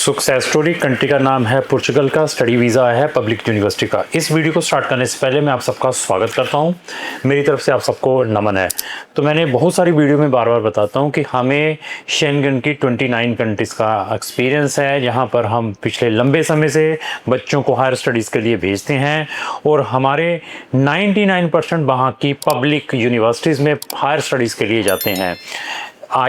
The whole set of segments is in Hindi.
सक्सेस स्टोरी कंट्री का नाम है पुर्तगाल का, स्टडी वीज़ा है पब्लिक यूनिवर्सिटी का। इस वीडियो को स्टार्ट करने से पहले मैं आप सबका स्वागत करता हूं। मेरी तरफ से आप सबको नमन है। तो मैंने बहुत सारी वीडियो में बार बार बताता हूं कि हमें शेंगन की 29 कंट्रीज़ का एक्सपीरियंस है, जहां पर हम पिछले लंबे समय से बच्चों को हायर स्टडीज़ के लिए भेजते हैं और हमारे 99% वहाँ की पब्लिक यूनिवर्सिटीज़ में हायर स्टडीज़ के लिए जाते हैं।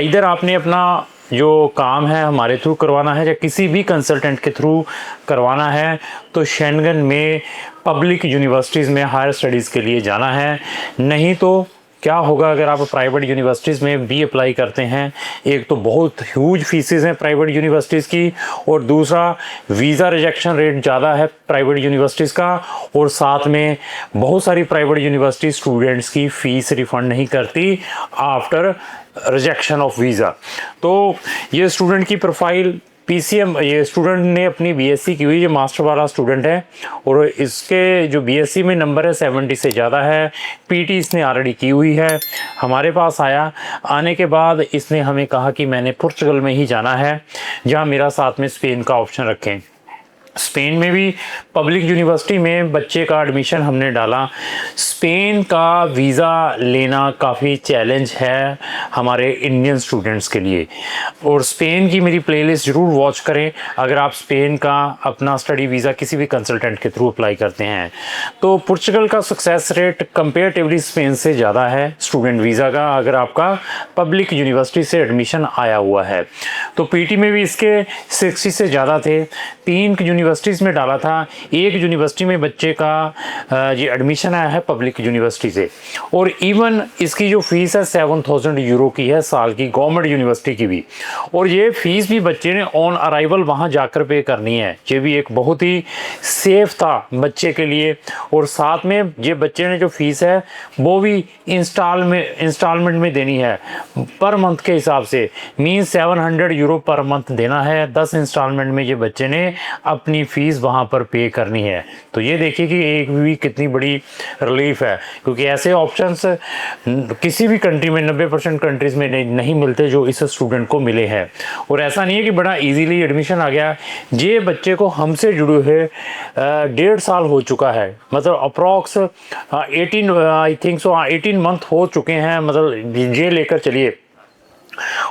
इधर आपने अपना जो काम है हमारे थ्रू करवाना है या किसी भी कंसल्टेंट के थ्रू करवाना है, तो शेंगन में पब्लिक यूनिवर्सिटीज़ में हायर स्टडीज़ के लिए जाना है। नहीं तो क्या होगा अगर आप प्राइवेट यूनिवर्सिटीज़ में भी अप्लाई करते हैं, एक तो बहुत ह्यूज फीसेस हैं प्राइवेट यूनिवर्सिटीज़ की, और दूसरा वीज़ा रिजेक्शन रेट ज़्यादा है प्राइवेट यूनिवर्सिटीज़ का, और साथ में बहुत सारी प्राइवेट यूनिवर्सिटी स्टूडेंट्स की फ़ीस रिफ़ंड नहीं करती आफ्टर रिजेक्शन ऑफ वीज़ा। तो ये स्टूडेंट की प्रोफाइल पीसीएम, ये स्टूडेंट ने अपनी बीएससी की हुई, ये मास्टर वाला स्टूडेंट है और इसके जो बीएससी में नंबर है 70 से ज़्यादा है। पीटी इसने ऑलरेडी की हुई है। हमारे पास आने के बाद इसने हमें कहा कि मैंने पुर्तगाल में ही जाना है, जहाँ मेरा साथ में स्पेन का ऑप्शन रखें। स्पेन में भी पब्लिक यूनिवर्सिटी में बच्चे का एडमिशन हमने डाला। स्पेन का वीज़ा लेना काफ़ी चैलेंज है हमारे इंडियन स्टूडेंट्स के लिए, और स्पेन की मेरी प्लेलिस्ट ज़रूर वॉच करें अगर आप स्पेन का अपना स्टडी वीज़ा किसी भी कंसल्टेंट के थ्रू अप्लाई करते हैं। तो पुर्तगाल का सक्सेस रेट कंपेरेटिवली स्पेन से ज़्यादा है स्टूडेंट वीज़ा का, अगर आपका पब्लिक यूनिवर्सिटी से एडमिशन आया हुआ है। तो पीटी में भी इसके 60 से ज़्यादा थे। 3 यूनिवर्सिटीज़ में डाला था, एक यूनिवर्सिटी में बच्चे का ये एडमिशन आया है पब्लिक यूनिवर्सिटी से, और इवन इसकी जो फ़ीस है 7000 यूरो की है साल की, गवर्नमेंट यूनिवर्सिटी की भी। और ये फ़ीस भी बच्चे ने ऑन अराइवल वहाँ जाकर पे करनी है। ये भी एक बहुत ही सेफ था बच्चे के लिए। और साथ में ये बच्चे ने जो फ़ीस है वो भी इंस्टॉलमेंट में देनी है, पर मंथ के हिसाब से, मीन 700 यूरो पर मंथ देना है। 10 इंस्टॉलमेंट में ये बच्चे ने अपनी फ़ीस वहाँ पर पे करनी है। तो ये देखिए कि एक भी कितनी बड़ी रिलीफ है, क्योंकि ऐसे ऑप्शंस किसी भी कंट्री में 90% कंट्रीज़ में नहीं मिलते जो इस स्टूडेंट को मिले हैं। और ऐसा नहीं है कि बड़ा इजीली एडमिशन आ गया। ये बच्चे को हमसे जुड़े हुए 1.5 साल हो चुका है, मतलब अप्रॉक्स 18 मंथ हो चुके हैं, मतलब ये लेकर चलिए।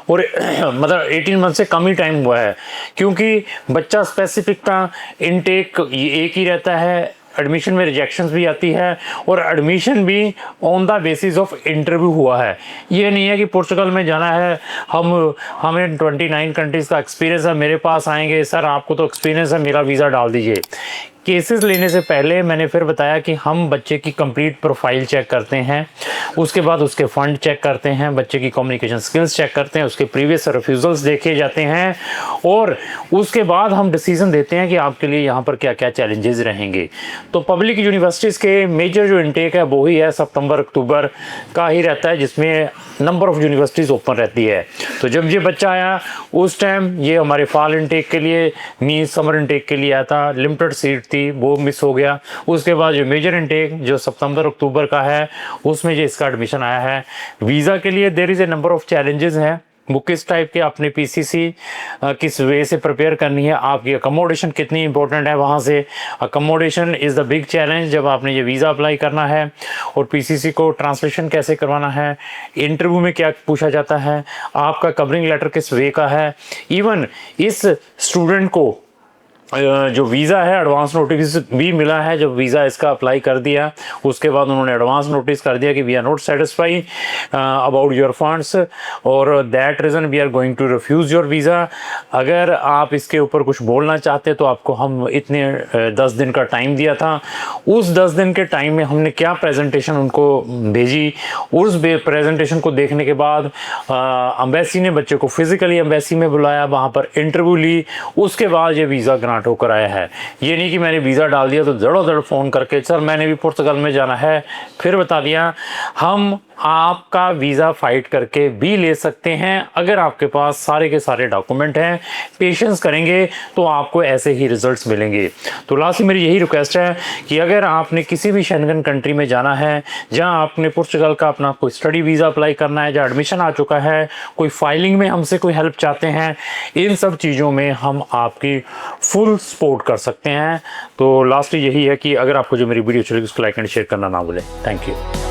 और मतलब 18 मंथ से कम ही टाइम हुआ है, क्योंकि बच्चा स्पेसिफिक था, इनटेक एक ही रहता है, एडमिशन में रिजेक्शंस भी आती है, और एडमिशन भी on the basis of interview हुआ है। ये नहीं है कि पुर्तगाल में जाना है, हमें 29 कंट्रीज़ का एक्सपीरियंस है, मेरे पास आएंगे सर आपको तो एक्सपीरियंस है, मेरा वीज़ा डाल दीजिए। केसेस लेने से पहले मैंने फिर बताया कि हम बच्चे की कंप्लीट प्रोफाइल चेक करते हैं, उसके बाद उसके फ़ंड चेक करते हैं, बच्चे की कम्युनिकेशन स्किल्स चेक करते हैं, उसके प्रीवियस रिफ्यूज़ल्स देखे जाते हैं, और उसके बाद हम डिसीजन देते हैं कि आपके लिए यहाँ पर क्या क्या चैलेंजेस रहेंगे। तो पब्लिक यूनिवर्सिटीज़ के मेजर जो इनटेक है वो ही है सितंबर अक्टूबर का ही रहता है, जिसमें नंबर ऑफ़ यूनिवर्सिटीज़ ओपन रहती है। तो जब ये बच्चा आया उस टाइम ये हमारे फॉल इनटेक के लिए, मीन समर इनटेक के लिए आया था, लिमिटेड सीट थी, वो मिस हो गया। उसके बाद जो मेजर इनटेक जो सितंबर अक्टूबर का है उसमें जो इसका एडमिशन आया है। वीज़ा के लिए there is a number of challenges हैं। वो किस टाइप के अपने पीसीसी किस वे से प्रिपेयर करनी है, आपकी अकोमोडेशन कितनी इंपॉर्टेंट है, वहाँ से accommodation is the big challenge जब आपने ये वीज़ा अप्लाई करना है, और पीसीसी को ट्रांसलेशन कैसे करवाना है, इंटरव्यू में क्या पूछा जाता है, आपका कवरिंग लेटर किस वे का है। इवन इस स्टूडेंट को जो वीज़ा है एडवांस नोटिस भी मिला है। जब वीज़ा इसका अप्लाई कर दिया उसके बाद उन्होंने एडवांस नोटिस कर दिया कि we are not satisfy about your funds, और that reason we are going to refuse your visa. अगर आप इसके ऊपर कुछ बोलना चाहते तो आपको हम इतने 10 दिन का टाइम दिया था। उस 10 दिन के टाइम में हमने क्या प्रेजेंटेशन उनको भेजी, उस प्रेजेंटेशन को देखने के बाद एम्बेसी ने बच्चे को फिज़िकली एम्बेसी में बुलाया, वहाँ पर इंटरव्यू ली, उसके बाद ये वीज़ा ग्रांट होकर आया है। ये नहीं कि मैंने वीज़ा डाल दिया तो जड़ों फ़ोन करके सर मैंने भी पुर्तगाल में जाना है, फिर बता दिया। हम आपका वीज़ा फाइट करके भी ले सकते हैं। अगर आपके पास सारे के सारे डॉक्यूमेंट हैं, पेशेंस करेंगे तो आपको ऐसे ही रिजल्ट्स मिलेंगे। तो लास्ट में मेरी यही रिक्वेस्ट है कि अगर आपने किसी भी शेंगन कंट्री में जाना है, जहां आपने पुर्तगाल का अपना कोई स्टडी वीज़ा अप्लाई करना है, जहाँ एडमिशन आ चुका है, कोई फाइलिंग में हमसे कोई हेल्प चाहते हैं, इन सब चीज़ों में हम आपकी फुल सपोर्ट कर सकते हैं। तो लास्ट यही है कि अगर आपको जो मेरी वीडियो चलेगी उसको लाइक एंड शेयर करना ना भूलें। Thank you.